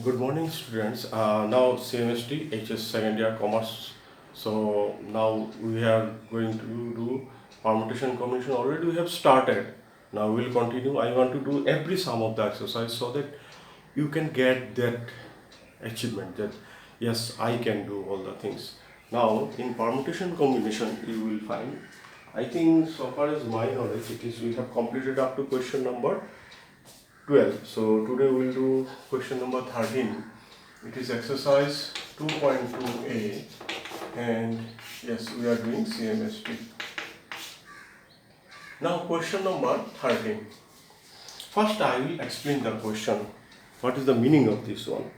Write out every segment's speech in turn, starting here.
Good morning, students. Now CMST HS2NDYR Commerce. So now we are going to do permutation combination. Already we have started. Now we will continue. I want to do every sum of the exercise so that you can get that achievement that yes, I can do all the things. Now in permutation combination you will find, I think so far as my knowledge it is we have completed up to question number 12. So today we will do question number 13. It is exercise 2.2a and yes, we are doing CMST. Now question number 13. First I will explain the question. What is the meaning of this one?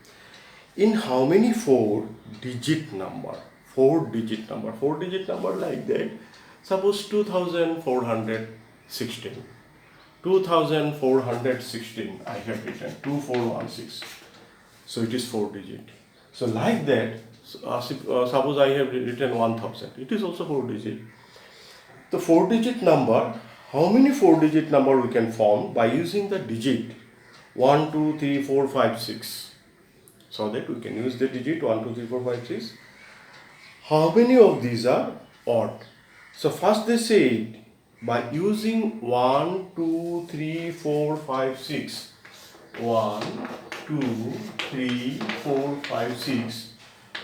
In how many four-digit number like that, suppose 2416. 2416 I have written 2416, so it is 4 digit. So like that, suppose I have written 1000, it is also 4 digit. The 4 digit number, how many 4 digit number we can form by using the digit 1 2 3 4 5 6, so that we can use the digit 1 2 3 4 5 6. How many of these are odd? So first they say by using 1 2 3 4 5 6, 1 2 3 4 5 6,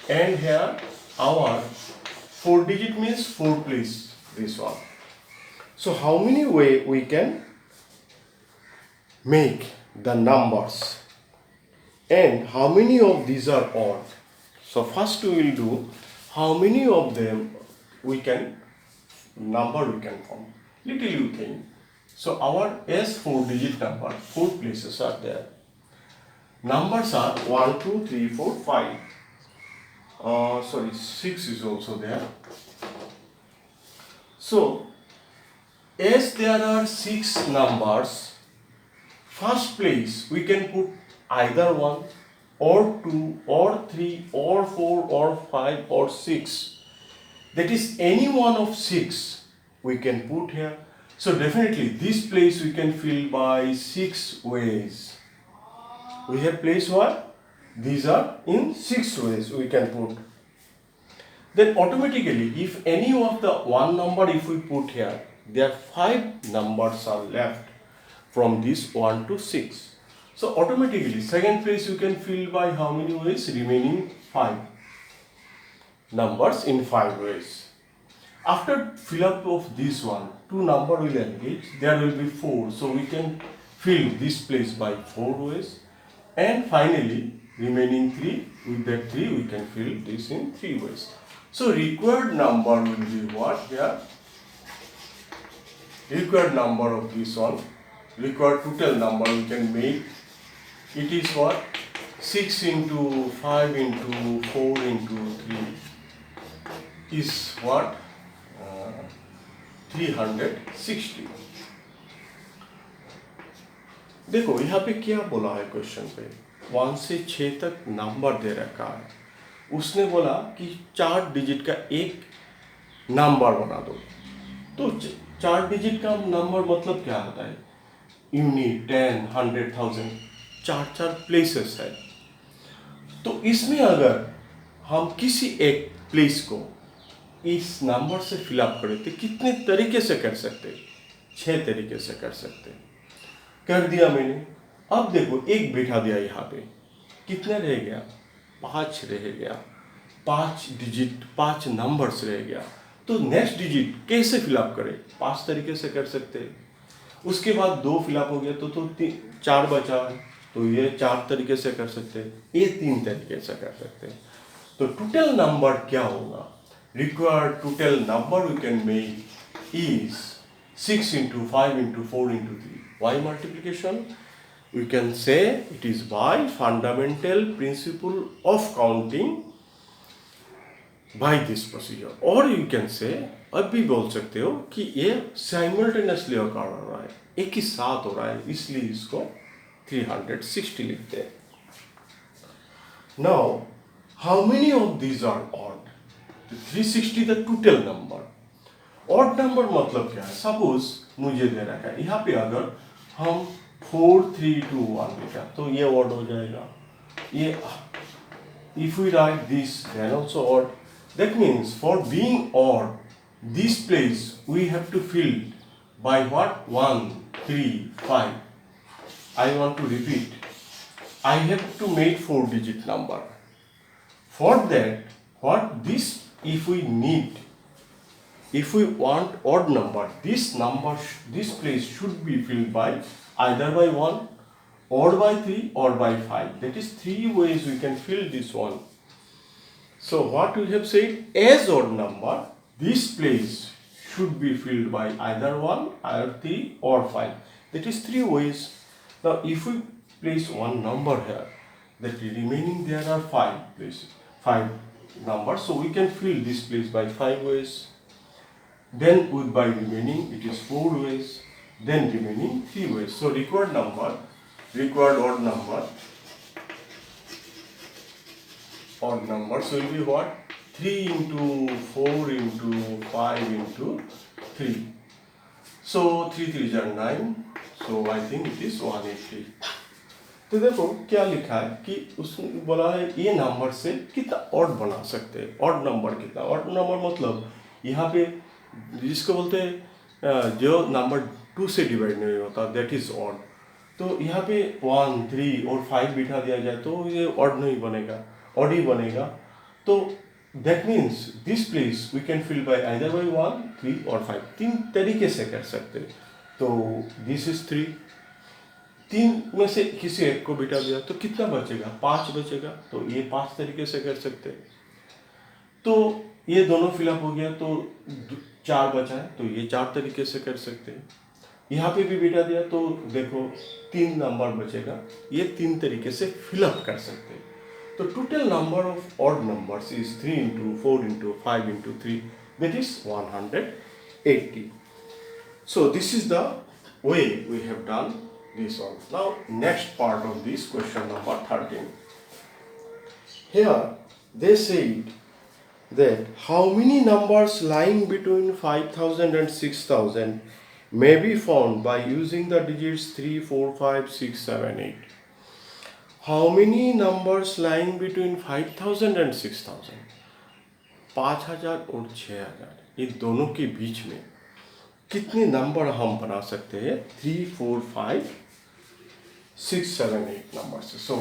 and here our 4 digit means 4 place, this one. So how many way we can make the numbers and how many of these are odd? So first we will do how many of them we can form. Little you think. So our S 4 digit number, 4 places are there. Numbers are 1 2 3 4 5. 6 is also there. So as there are 6 numbers, first place we can put either 1 or 2 or 3 or 4 or 5 or 6. That is any one of 6 we can put here. So definitely this place we can fill by 6 ways. We have place what? These are in 6 ways we can put. Then automatically if any of the one number if we put here, there are 5 numbers are left from this 1 to 6. So automatically second place you can fill by how many ways? Remaining 5 numbers in 5 ways. After fill up of this one, 2 number will engage, there will be 4. So we can fill this place by 4 ways. And finally, remaining 3, with that 3 we can fill this in 3 ways. So required number will be what here? Required number of this one, required total number we can make. It is what? 6 into 5 into 4 into 3 is what? 360. देखो यहाँ पे क्या बोला है question पे, 1 से 6 तक number दे रखा है. उसने बोला कि 4 डिजिट का एक नंबर बना दो. तो 4 डिजिट का नंबर मतलब क्या होता है? यूनिट, 10, 100, 1000, 4 प्लेसेस है. तो इसमें अगर हम किसी एक प्लेस को इस नंबर से फिलअप करें तो कितने तरीके से कर सकते? 6 तरीके से कर सकते. कर दिया मैंने. अब देखो एक बैठा दिया यहाँ पे, कितना रह गया? 5 रह गया. 5 डिजिट, 5 नंबर्स रह गया. तो नेक्स्ट डिजिट कैसे फिलअप करें? 5 तरीके से कर सकते. उसके बाद 2 फिलअप हो गया तो 4 बचा, तो ये 4 तरीके से कर सकते. ये 3 तरीके से कर सकते. तो टोटल नंबर क्या होगा? Required total number we can make is 6 into 5 into 4 into 3. Why multiplication? We can say it is by fundamental principle of counting by this procedure. Or you can say, अब भी बोल सकते हो कि ये simultaneously occur हो रहा है, एक ही साथ हो रहा है, इसलिए इसको 360 लिखते हैं. Now, how many of these are odd? 360 the total number. Odd number मतलब क्या है? Suppose मुझे दे रखा है यहाँ पे अगर हम 4 3 2 1 लिखा तो ये odd हो जाएगा. ये if we write this then also odd, that means for being odd, this place we have to fill by what? 1, 3, 5. I want to repeat. I have to make 4-digit number. For that, what this, if we want odd number, this place should be filled by either by 1, or by 3, or by 5. That is 3 ways we can fill this one. So what we have said, as odd number, this place should be filled by either 1, either 3, or 5. That is 3 ways. Now if we place one number here, that remaining there are 5 places, 5 numbers. So we can fill this place by 5 ways. Then by remaining it is 4 ways. Then remaining 3 ways. So required odd numbers will be what? 3 into 4 into 5 into 3. So 3 3s are 9. So I think it is 180. तो देखो क्या लिखा है कि उसने बोला है ये नंबर से कितना ऑड बना सकते हैं. ऑड नंबर कितना? ऑड नंबर मतलब यहाँ पे जिसको बोलते हैं जो नंबर 2 से डिवाइड नहीं होता, दैट इज ऑड. तो यहाँ पे 1, 3 और 5 बिठा दिया जाए तो ये ऑड नहीं बनेगा, ऑड ही बनेगा. तो that means this place we can fill by either by 1, 3 और 5. 3 तरीके से कर सकते हैं. तो दिस इज 3. 3 में से किसी एक को बिठा दिया तो कितना बचेगा? 5 बचेगा. तो ये 5 तरीके से कर सकते हैं. तो ये दोनों फिलअप हो गया तो 4 बचा है, तो ये 4 तरीके से कर सकते हैं. यहाँ पे भी बिठा दिया तो देखो 3 नंबर बचेगा. ये 3 तरीके से फिलअप कर सकते हैं. तो total number of odd numbers is 3 into 4 into 5 into 3, that is 180. So this is the way we have done this one. Now next part of this question number 13. Here they said that how many numbers lying between 5000 and 6000 may be found by using the digits 3, 4, 5, 6, 7, 8. How many numbers lying between 5000 and 6000? 5000 और 6000, ये दोनों के बीच में कितने number हम बना सकते हैं? 3, 4, 5, 6, 7, 8 numbers. So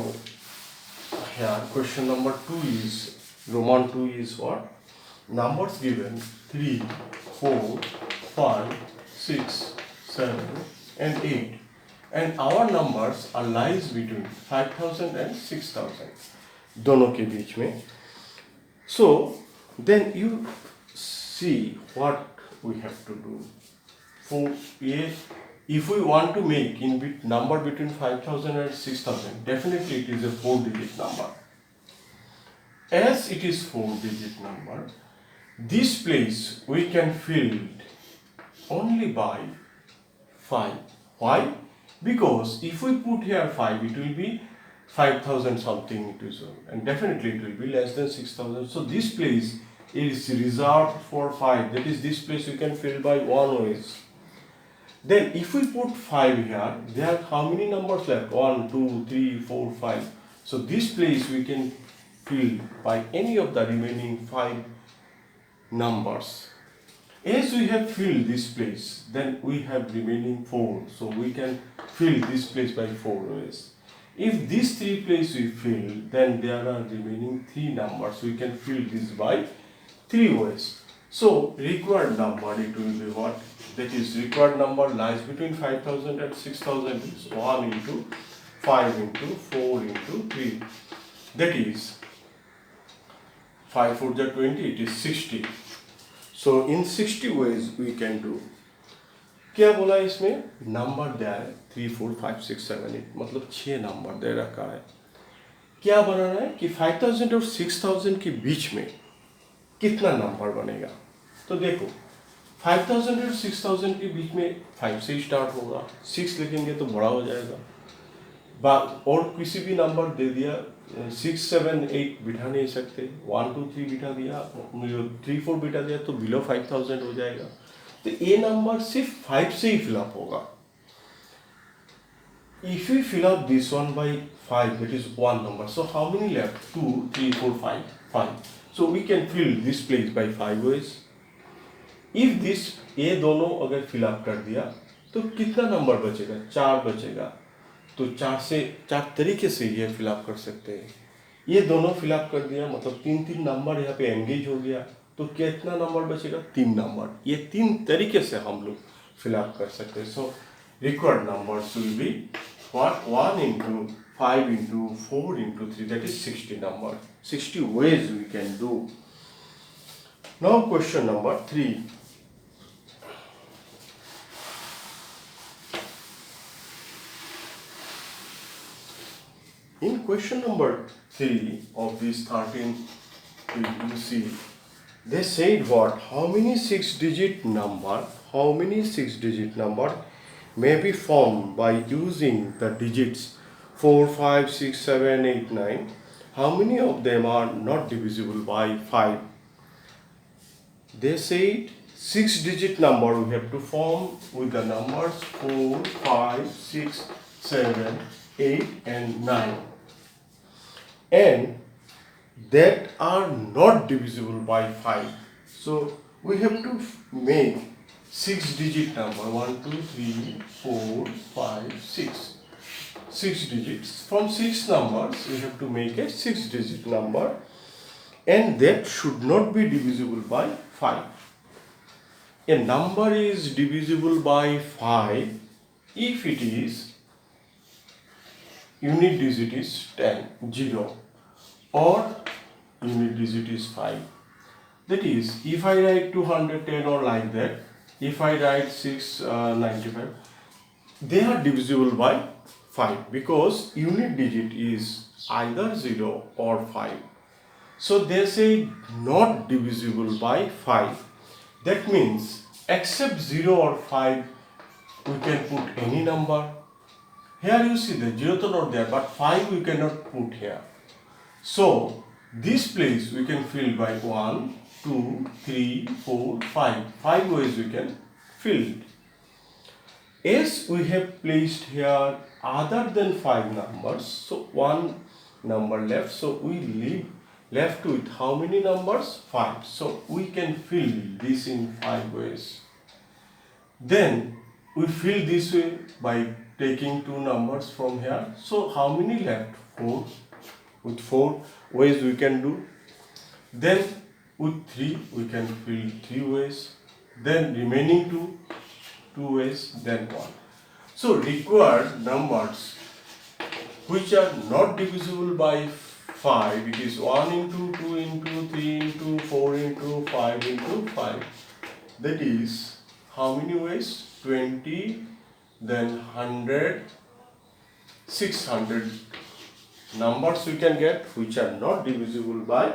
here question number 2 is Roman 2 is what? Numbers given 3, 4, 5, 6, 7 and 8. And our numbers are lies between 5000 and 6000. दोनों के बीच में. So then you see what we have to do. For if we want to make number between 5000 and 6000, definitely it is a 4-digit number. As it is 4-digit number, this place we can fill only by 5. Why? Because if we put here 5, it will be 5000 something it is, and definitely it will be less than 6000. So this place is reserved for 5. That is, this place we can fill by 1 ways. Then if we put 5 here, there are how many numbers left? 1, 2, 3, 4, 5. So this place we can fill by any of the remaining 5 numbers. As we have filled this place, then we have remaining 4. So we can fill this place by 4 ways. If these 3 places we fill, then there are remaining 3 numbers. We can fill this by 3 ways. So required number, it will be what? That is, required number lies between 5000 and 6000 is 1 into 5 into 4 into 3. That is 5 4 20, it is 60. So in 60 ways we can do. क्या बोला इसमें? Number दिया है 3, 4, 5, 6, 7, 8, मतलब 6 number दे रखा है. क्या बनाना है कि 5000 और 6000 के बीच में कितना नंबर बनेगा? तो देखो 5000 और 6000 के बीच में 5 से स्टार्ट होगा. 6 लिखेंगे तो बड़ा हो जाएगा. और किसी भी नंबर दे दिया, 6, 7, 8 बिठा नहीं सकते. 1, 2, 3 बिठा दिया, 3, 4 बिठा दिया तो बिलो 5000 हो जाएगा. तो ये नंबर सिर्फ 5 से ही फिलअप होगा. If we fill up this one by 5, that is one number. So how many left? 2, 3, 4, 5. 5. So we can fill this place by 5 ways. If this ये दोनों अगर fill up कर दिया तो कितना नंबर बचेगा? 4 बचेगा. तो 4 तरीके से ये fill up कर सकते हैं. ये दोनों fill up कर दिया मतलब 3 नंबर यहाँ पे engage हो गया. तो कितना नंबर बचेगा? 3 नंबर. ये 3 तरीके से हम लोग fill up कर सकते हैं. So required numbers will be what? 1 into 5 into 4 into 3, that is 60 number. 60 ways we can do. Now question number 3. In question number 3 of these 13, you see, they said what? How many 6-digit number may be formed by using the digits 4, 5, 6, 7, 8, 9? How many of them are not divisible by 5? They said 6-digit number we have to form with the numbers 4, 5, 6, 7, 8 and 9. And that are not divisible by 5. So we have to make 6-digit number 1, 2, 3, 4, 5, 6. 6 digits. From 6 numbers we have to make a 6-digit number, and that should not be divisible by 5. A number is divisible by 5 if it is unit digit is 0 or unit digit is 5. That is, if I write 210 or like that, if I write 695, they are divisible by 5 because unit digit is either 0 or 5. So they say not divisible by 5. That means except 0 or 5, we can put any number. Here you see the 0 is not there, but 5 we cannot put here. So this place we can fill by 1, 2, 3, 4, 5. 5 ways we can fill it. As we have placed here other than 5 numbers, so one number left, so we leave left with how many numbers? 5. So we can fill this in 5 ways. Then we fill this way by taking 2 numbers from here. So how many left? 4. With 4 ways we can do. Then with 3 we can fill 3 ways. Then remaining 2 ways, then 1. So required numbers which are not divisible by 5, it is 1 into 2 into 3 into 4 into 5 into 5. That is how many ways? 20, then 100, 600 numbers we can get which are not divisible by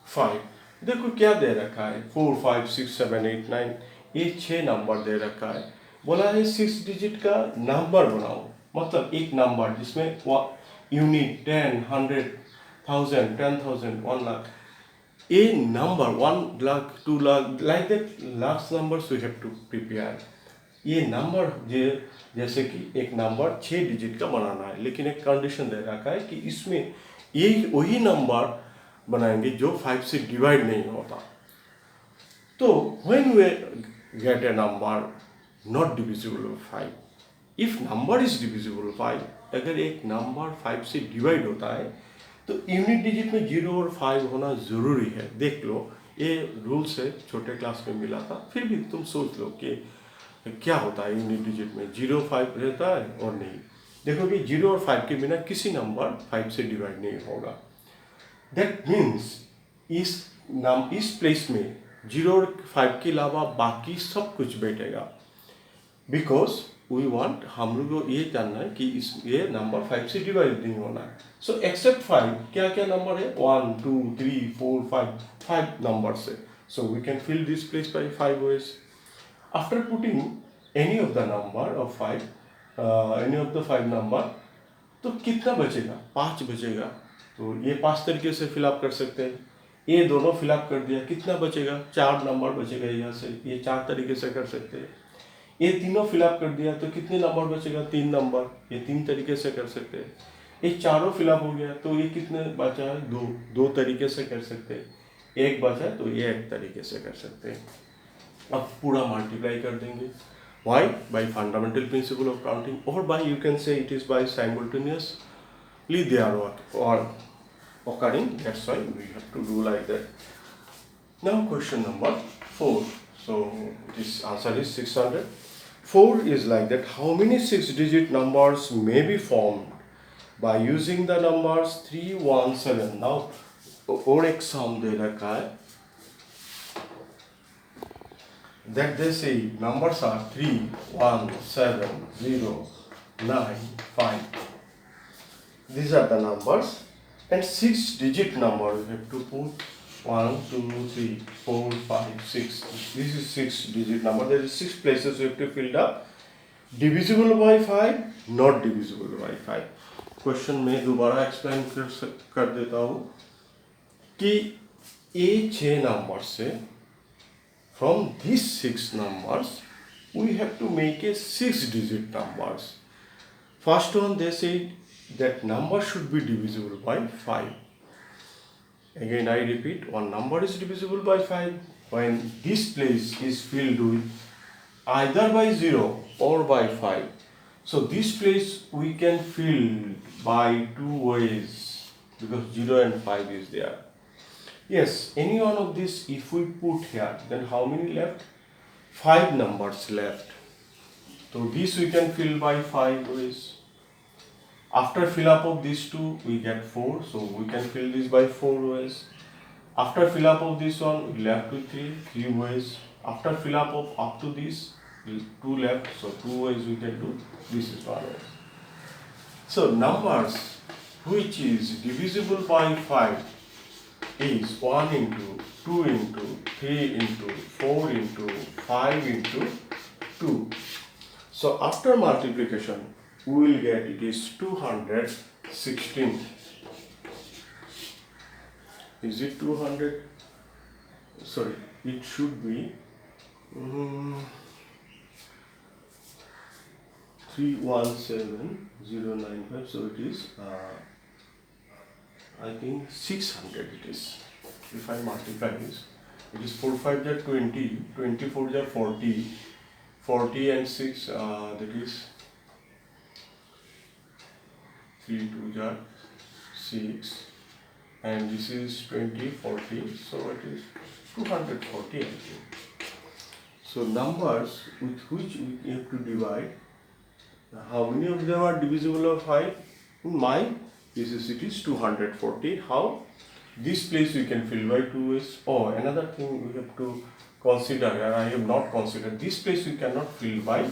5. देखो क्या दे रखा है? 4, 5, 6, 7, 8, 9, ये 6 number दे रखा है. बोला है 6 digit का नंबर बनाओ, मतलब एक नंबर जिसमें यूनिट 10, 100, 1000, 10,000, 1 लाख, ये number 1 lakh, 2 lakh, like that last numbers we have to prepare. ये नंबर जैसे कि एक नंबर 6 डिजिट का बनाना है, लेकिन एक कंडीशन दे रखा है कि इसमें ये वही नंबर बनाएंगे जो 5 से डिवाइड नहीं होता. तो when we get a number not divisible by 5, if number is divisible by 5, अगर एक नंबर 5 से डिवाइड होता है तो यूनिट डिजिट में 0 और 5 होना ज़रूरी है. देख लो, ये रूल्स है, छोटे क्लास में मिला था, फिर भी तुम सोच लो कि क्या होता है यूनिट डिजिट में. 0, 5 रहता है और नहीं. देखो कि 0 और 5 के बिना किसी नंबर 5 से डिवाइड नहीं होगा. दैट मीन्स इस प्लेस में 0 और 5 के अलावा बाकी सब कुछ बैठेगा. बिकॉज वी वांट, हम लोग को ये जानना है कि ये नंबर 5 से डिवाइड नहीं होना है. सो एक्सेप्ट 5 क्या क्या नंबर है? 1, 2, 3, 4, 5 नंबर से. So we can fill this place by 5 ways. After putting any of the number of 5, any of the 5 number, तो कितना बचेगा? 5 बचेगा. तो ये 5 तरीके से फिलअप कर सकते हैं. ये दोनों फिलअप कर दिया, कितना बचेगा? 4 नंबर बचेगा यहाँ से. ये 4 तरीके से कर सकते हैं. ये तीनों फिलअप कर दिया तो कितने नंबर बचेगा? 3 नंबर। ये 3 तरीके से कर सकते हैं। ये चारों फिलअप हो गया तो ये कितने बचा है? 2। 2 तरीके से कर सकते हैं। एक बचा है तो ये एक तरीके से कर सकते हैं। अब पूरा मल्टीप्लाई कर देंगे। Why? By fundamental principle of counting, or by you can say it is by simultaneously they are occurring. That's why we have to do like that. Now question number 4. So this answer is 600. 4 is like that. How many 6-digit numbers may be formed by using the numbers 3, 1, 7? Now और एक सम दे रखा है that they say numbers are 3, 1, 7, 0, 9, 5. These are the numbers, and 6-digit number we have to put 1, 2, 3, 4, 5, 6. This is 6-digit number. There is 6 places we have to fill up. Divisible by 5, not divisible by 5. Question में दोबारा explain कर देता हूँ कि ये 6 number से from these 6 numbers we have to make a 6-digit numbers. First one, they say that number should be divisible by 5. Again I repeat, one number is divisible by 5 when this place is filled with either by 0 or by 5. So this place we can fill by 2 ways because 0 and 5 is there. Yes, any one of this if we put here, then how many left? 5 numbers left. So this we can fill by 5 ways. After fill up of these two, we get 4. So we can fill this by 4 ways. After fill up of this one, we left with 3 ways. After fill up of up to this, 2 left. So 2 ways we can do. This is 1 way. So numbers which is divisible by 5 is 1 into 2 into 3 into 4 into 5 into 2. So after multiplication we will get it is 216. Is it 200? Sorry, it should be 317095. So it is I think 600 it is. If I multiply this, it is 4 5 are 20, 24 are 40, 40 and 6 that is 3 2 are 6, and this is 20 40, so it is 240 I think. So numbers with which we have to divide, how many of them are divisible of 5? In mine, it is 240. How? This place we can fill by 2 ways. Oh, another thing we have to consider here, I have not considered. This place we cannot fill by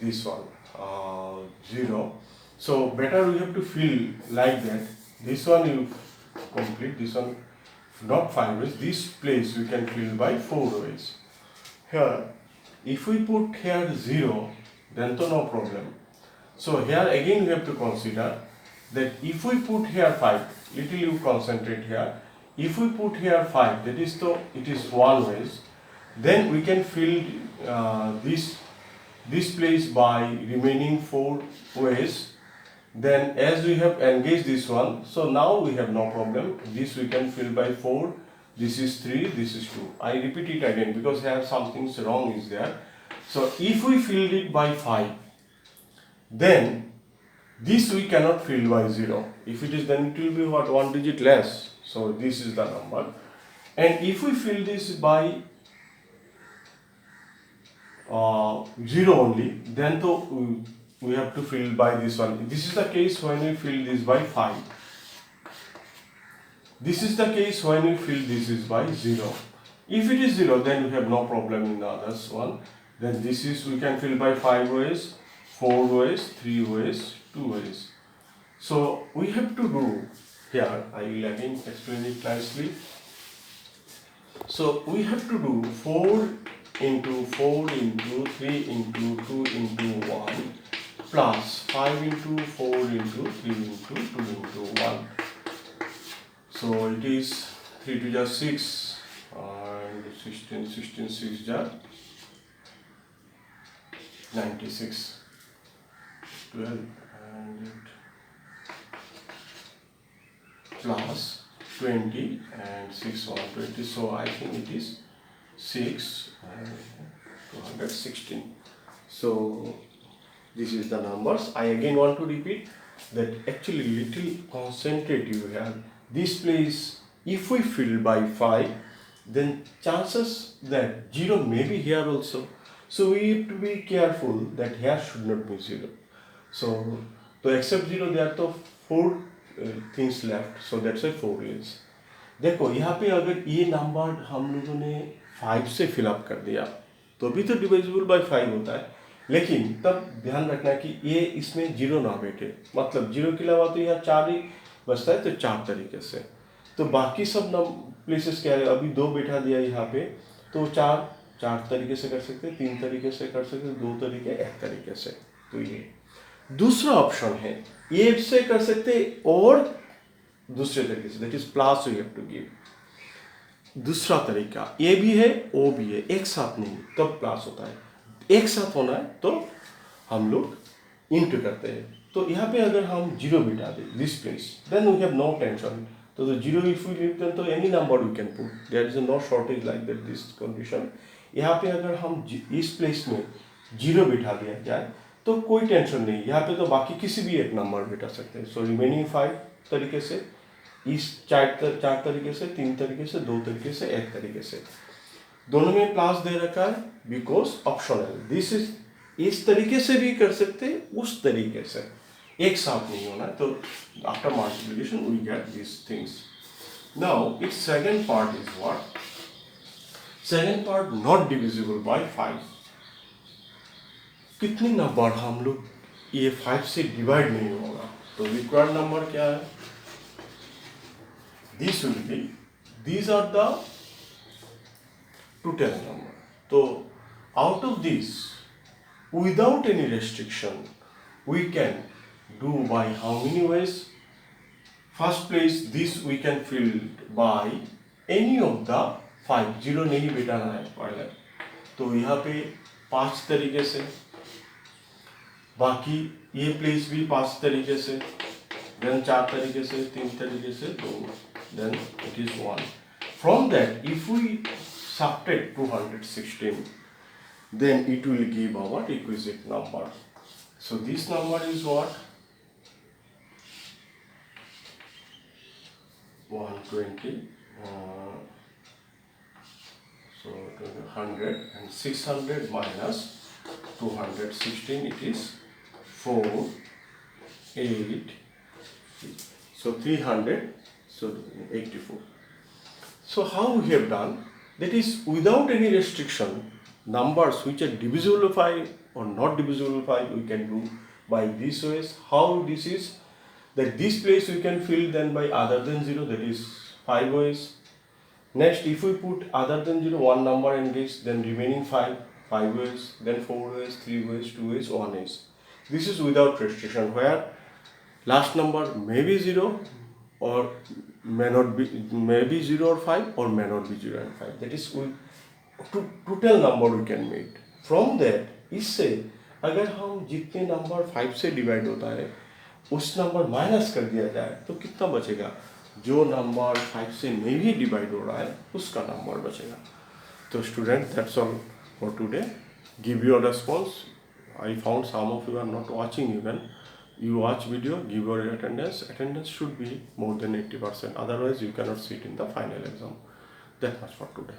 this one, 0. So better we have to fill like that. This one you complete, this one not 5 ways. This place we can fill by 4 ways. Here, if we put here 0, then to no problem. So here again we have to consider that if we put here 5, little you concentrate here, if we put here 5, that is so it is 1 ways, then we can fill this place by remaining 4 ways. Then as we have engaged this one, so now we have no problem. This we can fill by 4, this is 3, this is 2. I repeat it again because here something wrong is there. So if we filled it by 5, then this we cannot fill by 0. If it is, then it will be what? 1 digit less. So this is the number. And if we fill this by 0 only, then to we have to fill by this one. This is the case when we fill this by 5. This is the case when we fill this is by 0. If it is 0, then we have no problem in the others one. Then this is we can fill by 5 ways, 4 ways, 3 ways, 2 ways. So we have to do here, I will again explain it nicely. So we have to do 4 into 4 into 3 into 2 into 1 plus 5 into 4 into 3 into 2 into 1. So it is 3 to just 6 and 16, 16, 6 just 96, 12 and plus 20 and 6 120, so I think it is 6 and 216. So this is the numbers. I again want to repeat that actually little concentrate you have. This place, if we fill by 5, then chances that 0 may be here also. So we have to be careful that here should not be 0. So to accept 0 there are 4 things left, so that's why 4 is. देखो यहाँ पे अगर ये number हम लोगों ने 5 से fill up कर दिया तो भी तो डिविजिबल बाय 5 होता है, लेकिन तब ध्यान रखना कि ये इसमें 0 ना बैठे, मतलब 0 के अलावा तो यहाँ 4 ही बचता है, तो 4 तरीके से। तो बाकी सब प्लेसेस क्या है, अभी 2 बैठा दिया यहाँ पे, तो 4 तरीके से कर सकते, 3 तरीके से कर सकते, 2 तरीके, 1 तरीके से। तो ये दूसरा ऑप्शन है, ये से कर सकते और दूसरे तरीके से, that is plus you have to give. दूसरा तरीका ए भी है ओ भी है, एक साथ नहीं, तब प्लस होता है। एक साथ होना है तो हम लोग इंटू करते हैं। तो यहाँ पे अगर हम 0 बिठा दें this place, then we have no tension. तो 0 इफ वी लीव देन तो any number we can put, there is no shortage like that this condition. यहाँ पे अगर हम इस प्लेस में 0 बिठा दिया जाए तो कोई टेंशन नहीं, यहाँ पे तो बाकी किसी भी एक नंबर बिठा सकते हैं। सो रिमेनिंग 5 तरीके से, इस 4 तरीके से, 3 तरीके से, 2 तरीके से, 1 तरीके से, दोनों में प्लस दे रखा है बिकॉज ऑप्शनल। दिस इज इस तरीके से भी कर सकते हैं, उस तरीके से, एक साथ नहीं होना। तो after multiplication we get this things. Now it's second part is what? Second part not divisible by 5। कितने नंबर हम लोग ये 5 से डिवाइड नहीं होगा, तो रिक्वायर्ड नंबर क्या है? This will be, these are the total number. So out of this, without any restriction, we can do by how many ways? First place, this we can fill by any of the 5, 0 नहीं बिठाना है पहले, तो यहाँ पे 5 तरीके से, बाकी ये प्लेस भी 5 तरीके से, then 4 तरीके से, 3 तरीके से, 2, then it is 1. From that, if we subtract 216, then it will give our requisite number. So this number is what? 120. So 100 and 600 minus 216, it is 4, 8. So 300. So 84. So how we have done, that is without any restriction, numbers which are divisible by or not divisible by we can do by these ways. How this is, that this place we can fill then by other than 0, that is 5 ways. Next, if we put other than 0 one number in this, then remaining 5 ways, then 4 ways, 3 ways, 2 ways, 1 ways. This is without restriction, where last number may be 0 or may not be, may be 0 or 5 or may not be 0 and 5. That is total number we can make. From that, इससे अगर हम जितने number 5 से divide होता है उस number minus कर दिया जाए तो कितना बचेगा? जो नंबर 5 से नहीं डिवाइड हो रहा है उसका नंबर बचेगा। तो student, that's all for today. Give your response. I found some of you are not watching even. You watch video, give your attendance. Attendance should be more than 80%. Otherwise, you cannot sit in the final exam. That much for today.